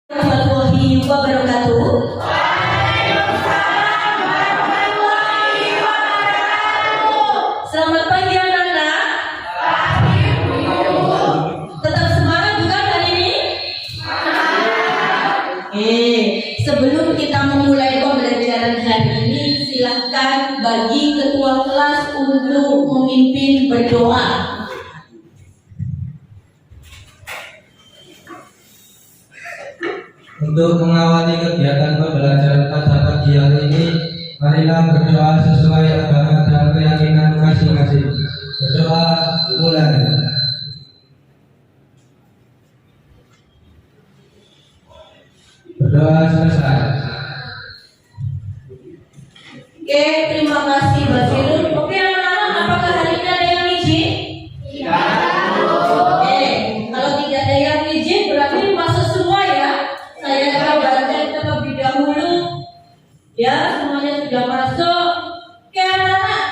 Warahmatullahi wabarakatuh. Selamat pagi anak-anak. Tetap semangat bukan hari ini? Sebelum kita memulai pembelajaran hari ini, silakan bagi ketua kelas untuk memimpin berdoa. Untuk mengawali kegiatan pembelajaran pada pagi hari ini, marilah berdoa sesuai agama dan keyakinan masing-masing. Berdoa mulai. Berdoa selesai. Oke, terima kasih Basirul. Oke anak-anak, apakah hari ini ada yang izin? Tidak. Oke, kalau tidak ada yang izin berarti masuk semua ya. Saya akan baca terlebih dahulu. Ya, semuanya sudah masuk. Oke anak-anak,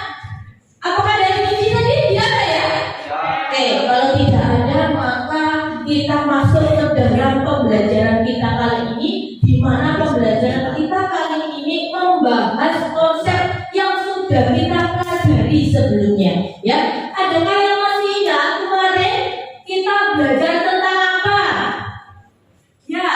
apakah ada yang izin tadi? Tidak ada ya? Oke, kalau tidak ada maka kita masuk ke dalam pembelajaran kita kali ini, di mana pembelajaran kita kali ini membahas konsep yang sudah kita pelajari sebelumnya. Ya, adakah yang masih ingat kemarin kita belajar tentang apa? Ya.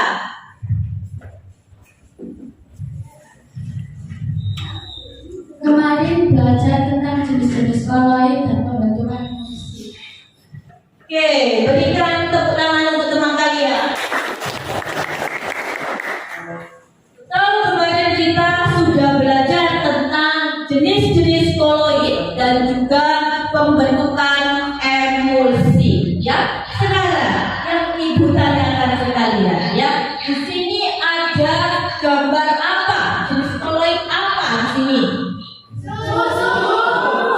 Kemarin belajar tentang jenis-jenis koloid dan pembentukan emulsi. Oke, berikan tepuk tangan untuk teman kalian. Kemarin kita sudah belajar tentang jenis-jenis koloid dan juga pembentukan emulsi. Ya, sekarang yang ibu tanyakan ke kalian, ya, di sini ada gambar apa? Jenis koloid apa di sini?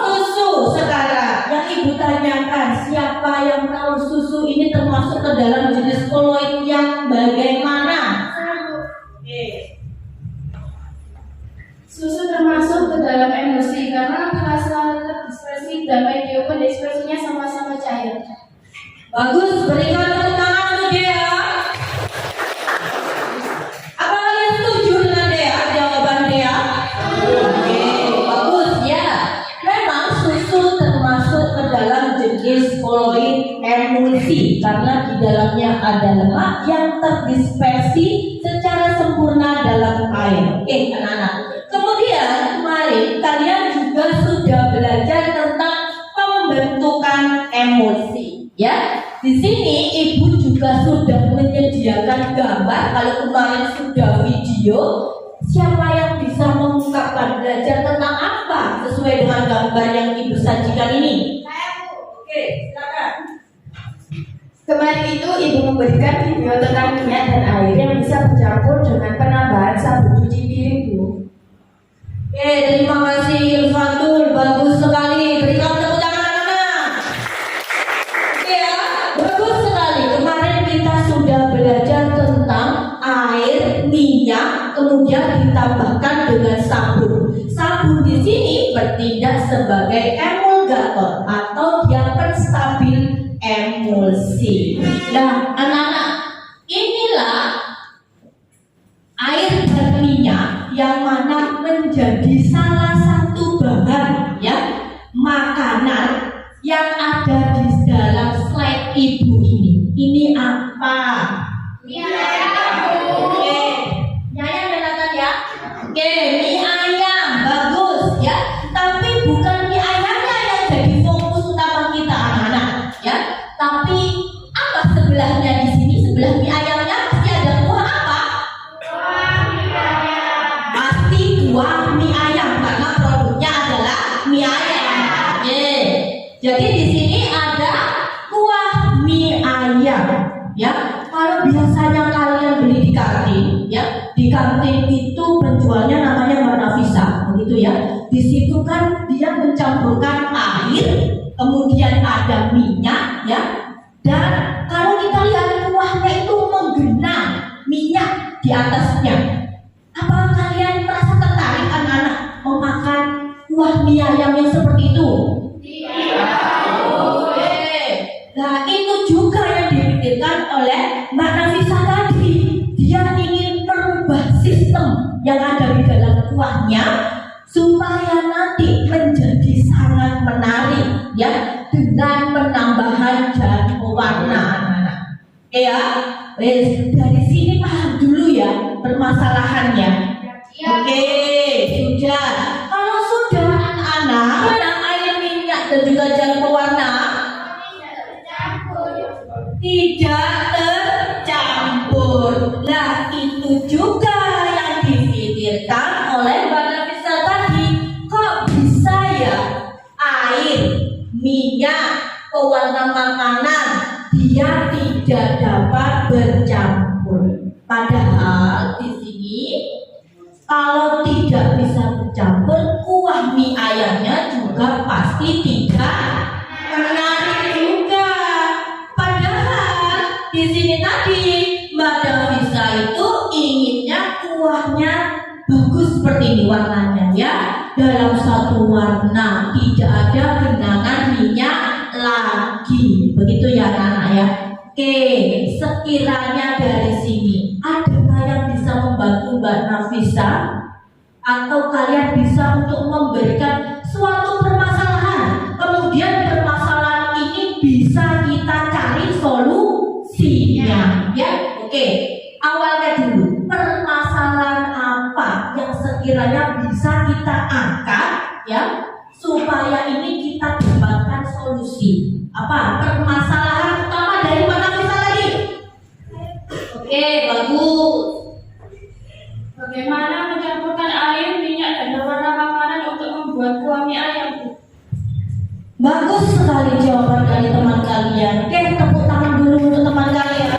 Susu. Sekarang yang ibu tanyakan, siapa yang tahu susu ini termasuk ke dalam jenis koloid yang bagaimana? Oke. Susu termasuk ke dalam emulsi karena kehasilan dispersi dan medium dispersinya sama-sama cair. Bagus, berikan tepuk tangan untuk Dea. Apa kalian setuju dengan Dea? Jawaban Dea? Oke, bagus ya. Memang susu termasuk ke dalam jenis koloid emulsi karena di dalamnya ada lemak yang terdispersi secara sempurna dalam air. Oke, anak-anak. Kemudian kemarin kalian juga sudah belajar tentang pembentukan emulsi, ya. Di sini ibu juga sudah menyediakan gambar. Kalau kemarin sudah video, siapa yang bisa mengungkapkan belajar tentang apa sesuai dengan gambar yang ibu sajikan ini? Oke, silakan. Kemarin itu ibu memberikan video tentang minyak dan air yang bisa bercampur dengan penambahan sabun cuci piring, Bu. Oke, terima kasih Ilfatul, bagus sekali. Berikan tepuk tangan anak-anak. Oke ya, bagus sekali. Kemarin kita sudah belajar tentang air, minyak, kemudian ditambahkan dengan sabun. Sabun di sini bertindak sebagai emulgator atau dia penstabil emulsi. Nah, anak-anak, inilah air dan minyak yang mana menjadi salah satu bahan, ya, makanan yang ada di dalam slide ibu ini. Ini apa? Mie ayam. Oke, mie ayam kelihatan ya? Oke, mie ayam, bagus ya. Tapi bukan mie ayamnya yang jadi fokus utama kita anak-anak, ya. Tapi apa sebelahnya di sini? Sebelah mie ayamnya pasti ada kuah apa? Pasti kuah mie ayam karena produknya adalah mie ayam. Oke. Jadi di sini ada kuah mie ayam, ya. Kalau biasanya kalian beli di kantin, ya, di kantin itu penjualnya namanya Mbak Nafisa, begitu ya. Di situ kan dia mencampurkan air, kemudian ada minyak, ya. Dan kalau kita lihat kuahnya itu menggenang minyak di atasnya. Apa kalian merasa tertarik anak-anak memakan kuah mie ayam yang seperti itu? Nah, itu juga yang dipikirkan oleh Mbak Nafisa tadi. Dia yang ada di dalam kuahnya supaya nanti menjadi sangat menarik ya, dengan penambahan dan pewarna anak-anak. Ya, dari sini paham dulu ya permasalahannya. Oke, sudah. Kalau sudah anak-anak, air minyak dan juga jalan pewarna tidak tercampur. Nah, itu juga yang dipikirkan oleh Mbak Nafisa tadi. Kok bisa ya air, minyak, pewarna makanan dia tidak dapat bercampur? Padahal di sini kalau tidak bisa bercampur, kuah mie ayamnya juga pasti tidak menarik juga. Padahal di sini tadi Mbak Davisa itu inginnya kuahnya bagus seperti ini warnanya ya, dalam satu warna, tidak ada genangan minyak lagi. Begitu ya anak-anak ya. Oke, sekiranya dari sini adakah yang bisa membantu Mbak Nafisa atau kalian bisa untuk memberikan suatu permasalahan, kemudian permasalahan ini bisa kita cari solusinya ya. Oke, awalnya dulu permasalahan apa yang sekiranya bisa kita angkat ya supaya ini kita dapatkan solusi. Apa permasalahan utama dari Mbak Nafisa tadi? Oke, bagus. Bagaimana mencampurkan air, minyak, dan pewarna makanan untuk membuat kuah mie ayam? Bagus sekali jawaban dari teman kalian. Oke, tepuk tangan dulu untuk teman kalian.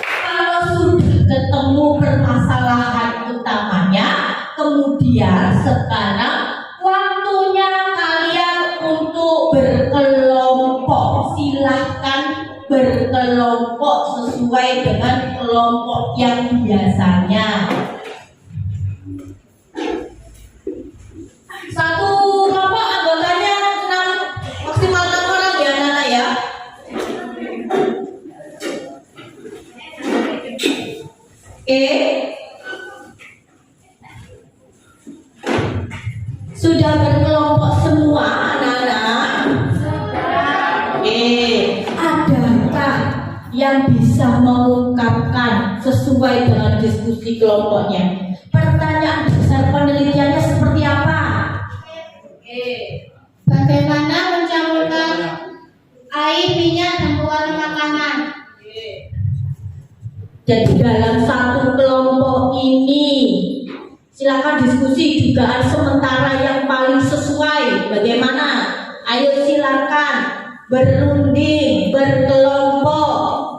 Kalau sudah ketemu permasalahan utamanya, kemudian sekarang waktunya kalian untuk berkelompok. Silahkan berkelompok sesuai dengan kelompok yang biasanya. Satu kelompok anggotanya 6, maksimal 6 orang ya anak-anak ya. Oke. Sudah berkelompok semua anak-anak? Oke. Adakah yang bisa mengungkapkan sesuai dengan diskusi kelompoknya? Pertanyaan besar penelitiannya seperti apa? Oke. Bagaimana mencampurkan air, minyak, dan pewarna makanan? Jadi dalam satu kelompok ini silakan diskusi dugaan sementara yang paling sesuai. Bagaimana? Ayo silakan berunding, berkelompok.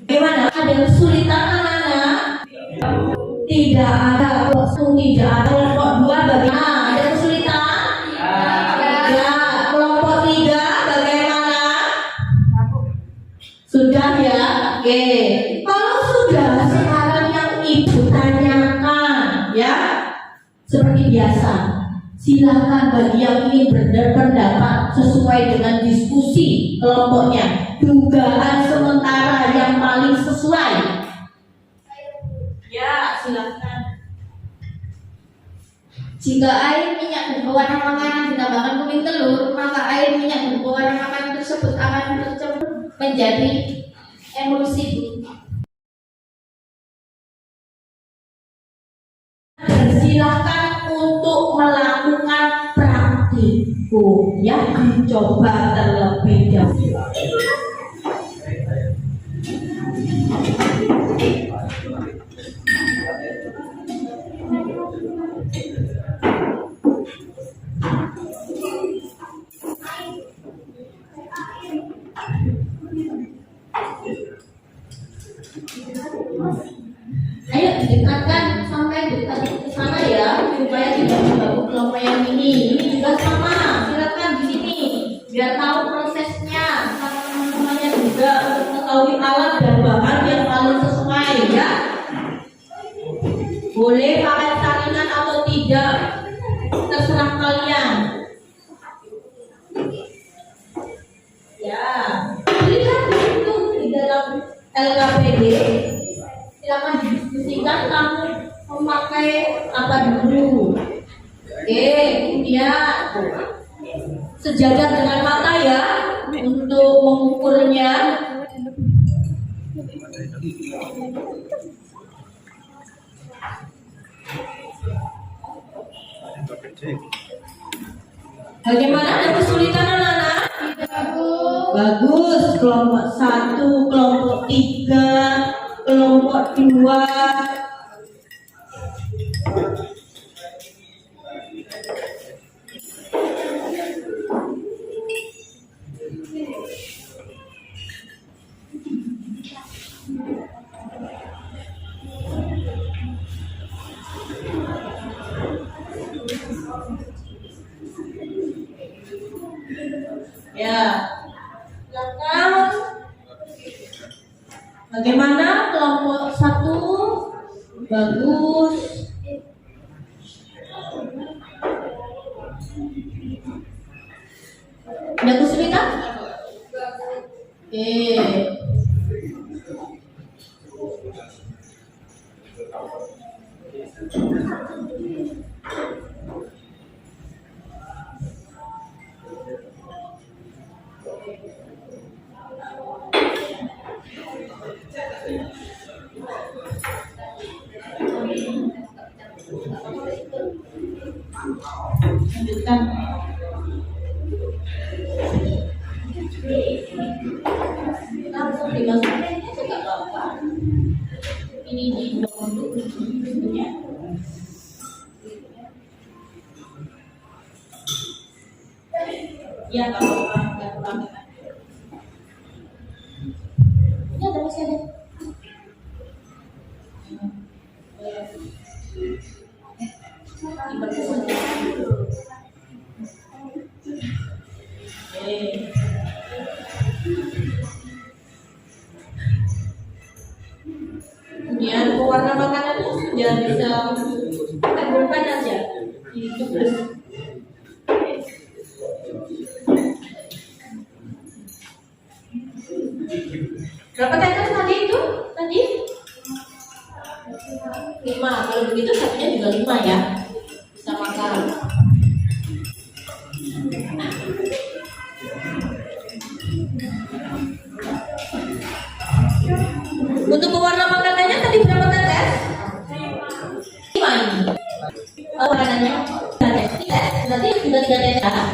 Bagaimana? Ada kesulitan anak-anak? Tidak ada, kok tidak ada. Kelompok 2 bagaimana? Ada kesulitan? Ya. Kelompok 3 bagaimana? Sudah ya? Oke. Kalau sudah, sekarang yang ibu tanyakan ya, seperti biasa, silakan bagi yang ingin berpendapat sesuai dengan diskusi kelompoknya, dugaan sementara yang paling sesuai. Ya, silakan. Jika air, minyak, dan pewarna makanan ditambahkan kuning telur, maka air, minyak, dan pewarna makanan tersebut akan tercampur menjadi emulsi. Dan silakan untuk melakukan praktikum ya, dicoba terlebih dahulu. Ayo dekatkan sampai dekat ke sana ya, supaya tidak mengganggu kelompok yang ini. Ini juga sama, silakan di sini biar tahu prosesnya. juga untuk mengetahui alat dan bahan yang paling sesuai ya. Boleh pakai saringan atau tidak, terserah kalian. Ya, lihat itu di dalam LKPD. Silakan didiskusikan kamu memakai apa dulu. Oke, kemudian sejajar dengan mata ya untuk mengukurnya. Bagaimana, ada kesulitan anak-anak? Bagus. Kelompok 1, kelompok 3, kelompok 2. Ya, silakan. Bagaimana kelompok 1? Bagus. Ada kesulitan? Oke. Lanjutkan. Langsung dimasukin juga apa? Ini di bentuknya. Ya, kalau nggak kurang. Ini ada masih ada. Kemudian pewarna makanannya sudah bisa gunakan aja itu terus. Berapa tetes tadi itu? Tadi 5. Kalau begitu satunya juga 5 ya. Bisa makan. Untuk pewarna makanannya tadi berapa tetes? 5 ini. Makanannya berarti sudah 3 tetes.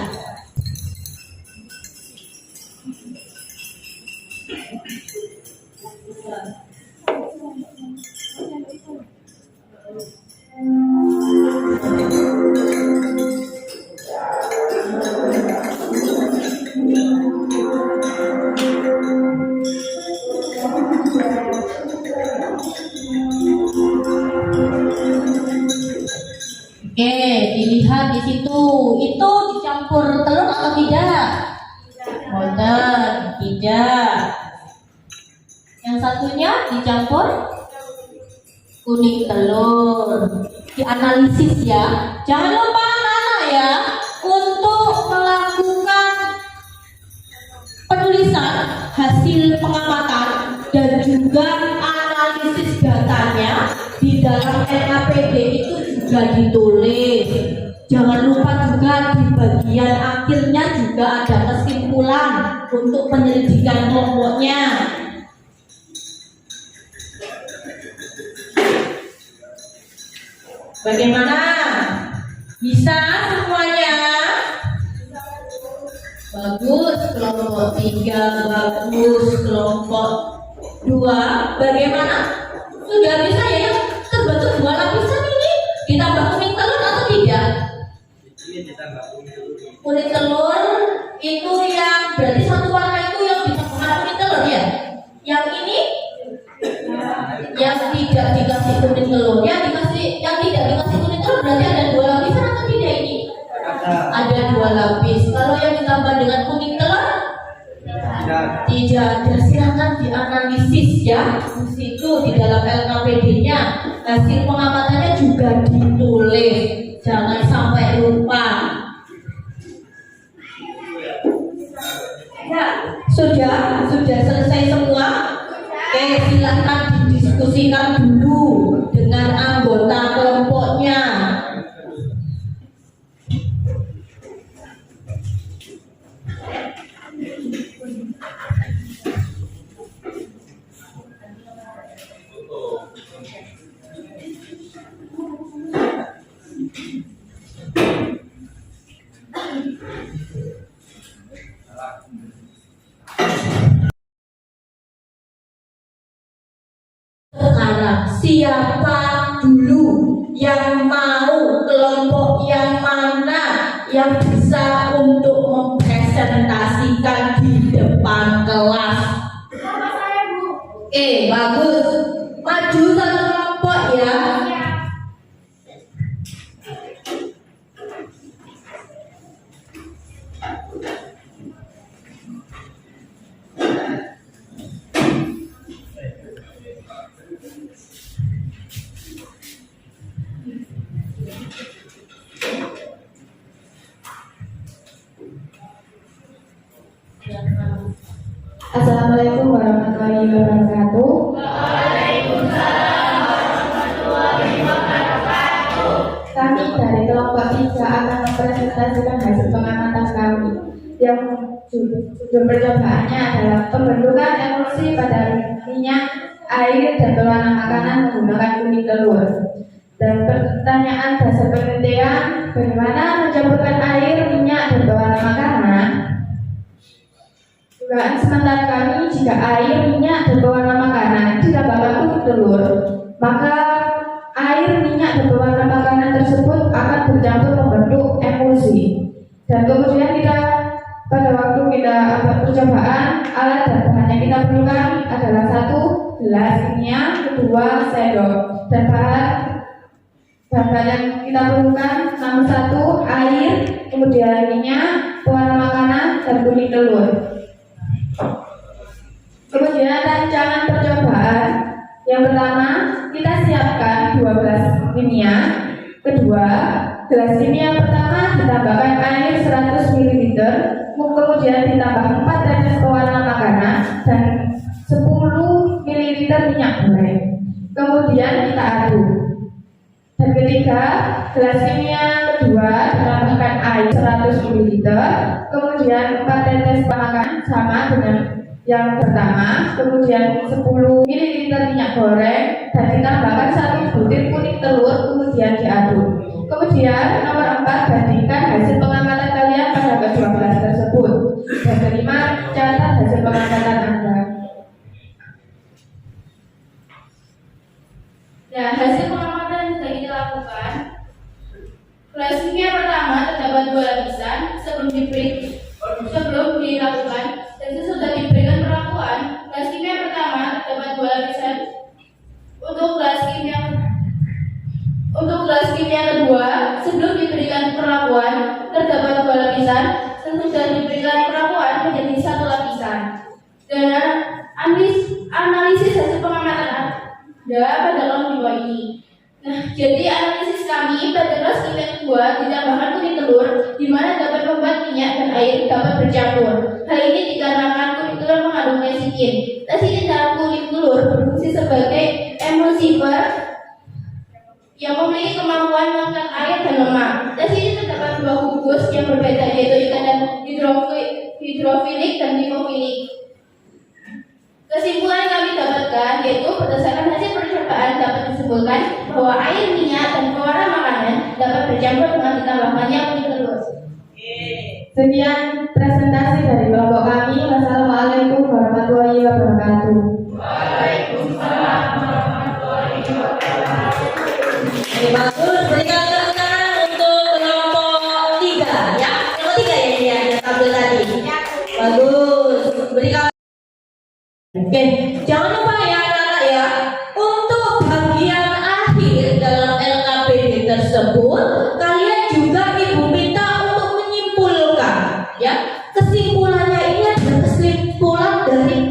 Oke, dilihat di situ. Itu dicampur telur atau tidak? Tidak. Yang satunya dicampur kuning telur. Dianalisis ya. Jangan lupa anak-anak ya untuk melakukan penulisan hasil pengamatan dan juga analisis datanya di dalam LKPD itu juga ditulis. Jangan lupa juga di bagian akhirnya juga ada kesimpulan untuk penyelidikan kelompoknya. Bagaimana? Bisa semuanya? Bagus, kelompok 3 bagus, kelompok 2 bagaimana? Sudah bisa ya? Terbentuk 2 lapisan ini ditambah kuning telur atau tidak? Kuning telur itu yang berarti satu warna itu yang ditambahkan kuning telur ya? Yang ini yang tidak dikasih kuning telur, yang tidak dikasih kuning telur berarti ada 2 lapisan atau tidak ini? Ada 2 lapis. Kalau yang ditambah dengan kuning telur tidak tidak ada, silakan dianalisis ya. Di situ di dalam LKPD-nya hasil pengamatannya juga ditulis, jangan sampai lupa. Ya, sudah selesai semua. Oke, silakan didiskusikan dulu dengan anggota kelompoknya. Sekarang siapa dulu yang mau, kelompok yang mana yang bisa untuk mempresentasikan di depan kelas? Sama saya, Bu. Oke, bagus. Maju satu kelompok ya. Assalamualaikum warahmatullahi wabarakatuh. Kami dari kelompok 3 akan mempresentasikan hasil pengamatan kami yang judul percobaannya adalah pembentukan emulsi pada minyak, air, dan berwarna makanan menggunakan kuning telur. Dan pertanyaan dasar penelitian, bagaimana mencampurkan air, minyak, dan berwarna makanan? Dugaan sementara kami, jika air, minyak, dan berwarna makanan ditambahkan kuning telur, maka air, minyak, dan berwarna makanan tersebut akan bercampur membentuk emulsi. Dan kemudian pada waktu kita buat percobaan, alat dan bahan yang kita perlukan adalah 1 gelas minyak, 2 sendok, dan bahan yang kita perlukan nomor 1 air, kemudian minyak, pewarna makanan, dan kuning telur. Kemudian rancangan percobaan yang pertama, kita siapkan 2 gelas minyak. Kedua, gelas minyak pertama ditambahkan air 100 ml, kemudian ditambah 4 tetes pewarna makanan dan 10 ml minyak goreng. Kemudian kita aduk. Dan ketiga, gelas minyak kedua ditambahkan air 100 ml, kemudian 4 tetes makanan sama dengan yang pertama, kemudian 10 ml minyak goreng dan ditambahkan 1 butir kuning telur, kemudian diaduk. Kemudian nomor 4, bandingkan hasil pengamatan kalian pada kedua gelas tersebut. Dan kelima, catat hasil pengamatan Anda. Nah, hasil pengamatan yang sudah kita lakukan, gelas minyak pertama terdapat 2 lapisan sebelum dilakukan dan sesudah diberikan perlakuan. Gelas kimia pertama terdapat 2 lapisan. Untuk gelas kimia kedua, sebelum diberikan perlakuan terdapat 2 lapisan, sesudah diberikan perlakuan menjadi 1 lapisan. Dan analisis hasil pengamatan Anda pada kelompok 2 ini. Nah, jadi analisis kami pada gelas kimia kedua ditambahkan kuning telur, di mana dapat membuat minyak dan air dapat bercampur. Hal ini dikarenakan kuning telur mengandung lecitin. Lecitin dalam kuning telur berfungsi sebagai emulsifer yang memiliki kemampuan mengangkat air dan lemak. Lecitin terdapat 2 gugus yang berbeda, yaitu ikatan hidrofilik dan lipofilik. Kesimpulan yang kami dapatkan yaitu berdasarkan hasil percobaan dapat disimpulkan bahwa air, minyak, dan pewarna makanan dapat bercampur dengan ditambahkannya kuning telur. Sekian presentasi dari kelompok kami. Wassalamualaikum warahmatullahi wabarakatuh. Oke, bagus. Berikan tepuk tangan untuk kelompok 3 ya. Kelompok 3 ya ini yang tampil tadi. Bagus. Berikan. Oke, jangan lupa ya anak-anak ya, untuk bagian akhir dalam LKPD tersebut, kalian juga ibu minta untuk menyimpulkan ya. Kesimpulannya ini adalah kesimpulan dari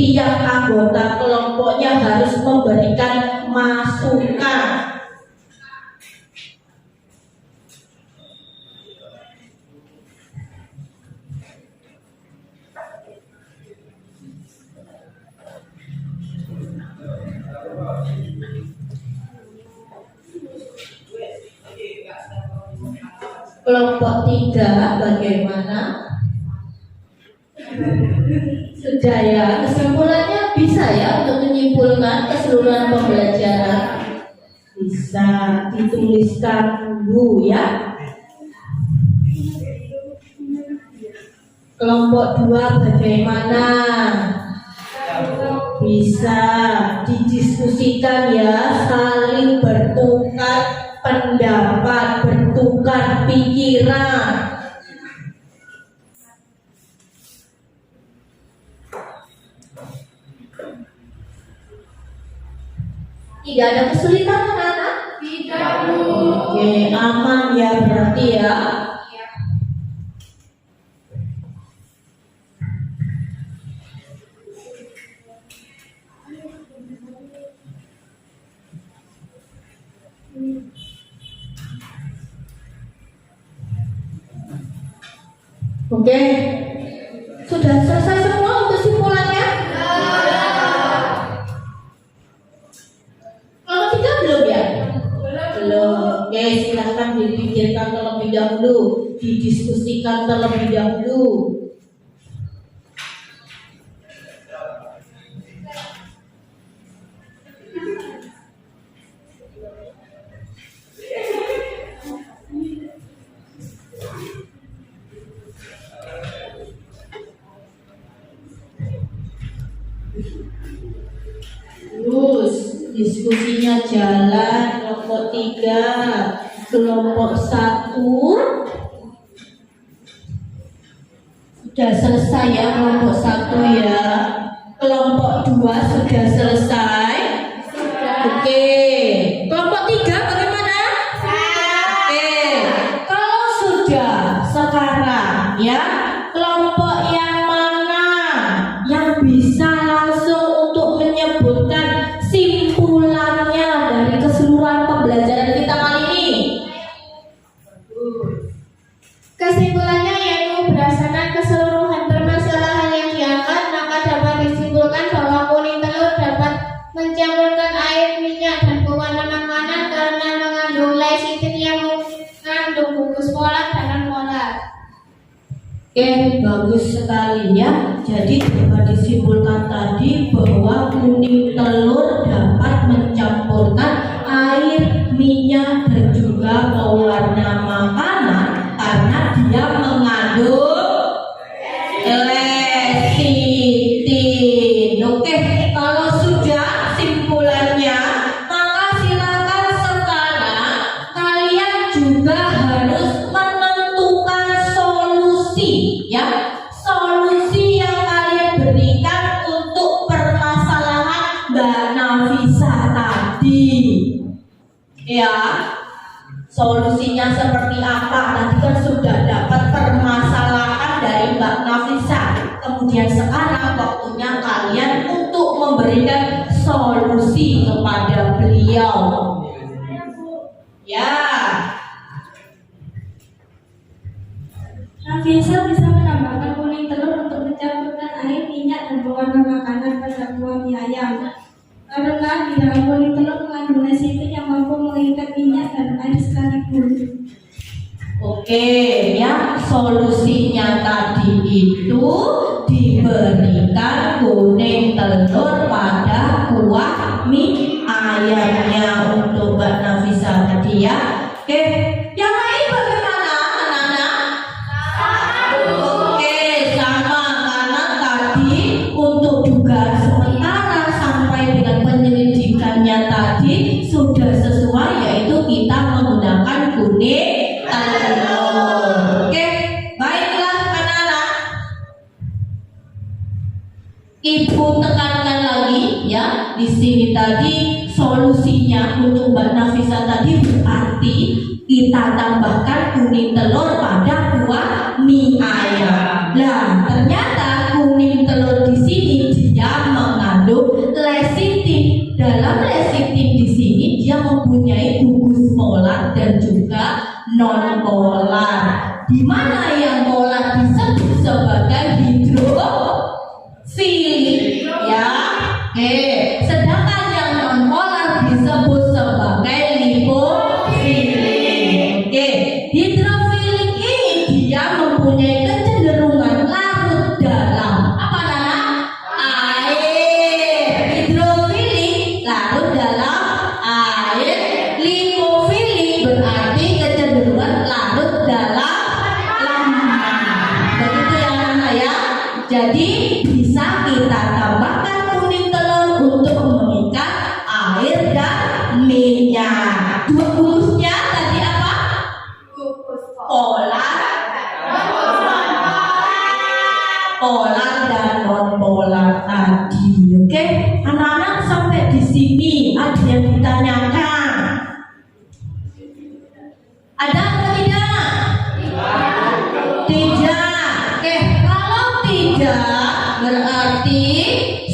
tiap anggota kelompoknya harus memberikan masukan. Kelompok 3 bagaimana? Sudah ya, kesimpulannya bisa ya untuk menyimpulkan keseluruhan pembelajaran. Bisa dituliskan dulu ya. Kelompok 2 bagaimana? Bisa didiskusikan ya, saling bertukar pendapat, bertukar pikiran. Tidak ada kesulitan anak-anak? Tidak, Bu. Oke, aman ya berarti ya. Oke, sudah selesai semua untuk simpulannya? Kelompok 3 belum ya? Belum. Oke, silahkan dipikirkan terlebih dahulu, didiskusikan terlebih dahulu. Terus diskusinya jalan. Kelompok 3, kelompok 1 sudah selesai ya. Kelompok 1 ya. Kelompok 2 sudah selesai. Oke. Kelompok 3 bagaimana? Oke. Kalau sudah sekarang ya, kelompok yang mana yang bisa langsung untuk menyebutkan simpulannya dari keseluruhan pembelajaran kita kali ini? Kesimpulannya yaitu berdasarkan keseluruhan permasalahan yang diangkat, maka dapat disimpulkan bahwa kuning telur dapat mencampurkan air, minyak, dan pewarna makanan karena mengandung lecithin yang mengandung gugus polar dan non-polar. Oke, bagus sekali ya. Jadi dapat disimpulkan tadi bahwa kuning telur dapat mencampurkan air, minyak, dan juga pewarna makanan karena dia mengandung lecithin. Oke, kalau sudah simpulannya, maka silakan sekarang kalian juga harus menentukan solusi ya. Solusi yang kalian berikan untuk permasalahan Mbak Nafisa tadi. Ya. Solusinya seperti apa? Tadi kan sudah dapat permasalahan dari Mbak Nafisa. Kemudian sekarang waktunya kalian untuk memberikan solusi kepada beliau. Ya. Nafisa bisa menambahkan kuning telur untuk mencampurkan air, minyak, dan pewarna makanan pada kuah mie ayam. Karena di dalam kuning telur mengandung lecithin yang mampu mengikat minyak dan air sekaligus. Oke, ya solusinya tadi itu diberikan kuning telur pada kuah mie ayamnya untuk Mbak Nafisa tadi ya. Oke, yang lain bagaimana anak-anak? Oke, sama karena tadi untuk dugaan sementara sampai dengan penyelidikannya tadi sudah sesuai, yaitu kita menggunakan kuning telur. Oke, baiklah anak-anak. Ibu tekankan lagi ya, di sini tadi solusinya untuk Mbak Nafisa tadi berarti kita tambahkan kuning telur pada kuah mie ayam. Nah, ternyata kuning telur di sini dia dalam resitim di sini dia mempunyai gugus polar dan juga non polar. Di mana yang polar disebut sebagai hidrofilik, ya. Oke, sedangkan yang non polar disebut sebagai lipofilik. Oke, hidrofilik ini dia mempunyai kecenderungan larut dalam apa Nana? Air. Hidrofilik larut dalam air. Lipofilik berarti kecenderungan larut dalam lemak. Begitu ya Nana ya. Jadi bisa kita tambahkan kuning telur untuk mengikat air dan minyak. Dua gugusnya tadi apa? Polar dan non polar tadi. Oke, anak-anak sampai di sini ada yang ditanyakan? Ada atau tidak? Tidak. Oke, kalau tidak berarti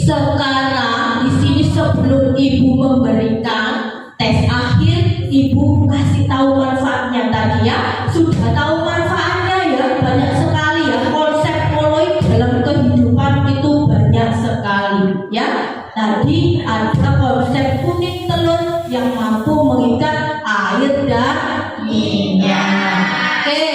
sekarang di sini sebelum ibu memberikan tes akhir, ibu kasih tahu manfaatnya tadi ya. Sudah tahu manfaatnya ya, banyak sekali ya. Konsep koloid dalam kehidupan itu banyak sekali ya. Tadi ada konsep kuning telur yang mampu mengikat air dan minyak. Oke,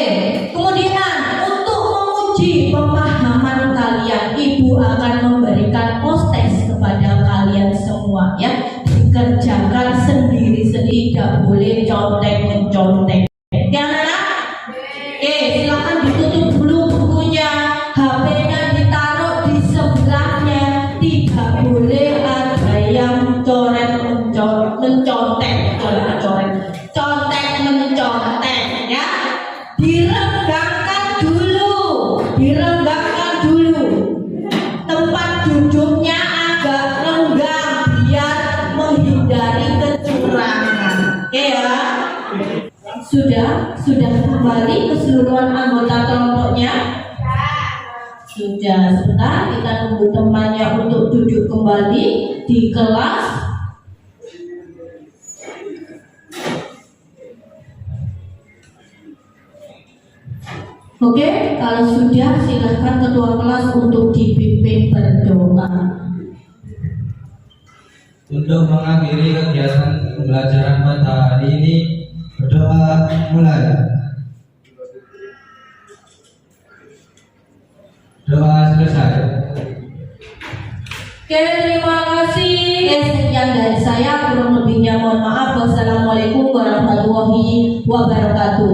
kemudian untuk menguji pemahaman kalian, ibu akan memberikan post-test kepada kalian semua ya. Dikerjakan sendiri-sendiri, tidak boleh contek-mencontek. Ya anak-anak? Silakan ditutup dulu bukunya, HP-nya ditaruh di sebelahnya. Tidak boleh ada yang mencontek, contek-mencontek ya. Direnggangkan dulu. Tempat duduknya agak renggang biar menghindari kecurangan. Oke ya. Sudah kembali keseluruhan anggota kelompoknya? Sudah. Sebentar kita tunggu temannya untuk duduk kembali di kelas. Oke, kalau sudah silakan ketua kelas untuk dipimpin berdoa. Untuk mengakhiri kegiatan pembelajaran pada hari ini, berdoa mulai. Doa selesai. Oke, terima kasih. Sekian dari saya, kurang lebihnya mohon maaf. Wassalamualaikum warahmatullahi wabarakatuh.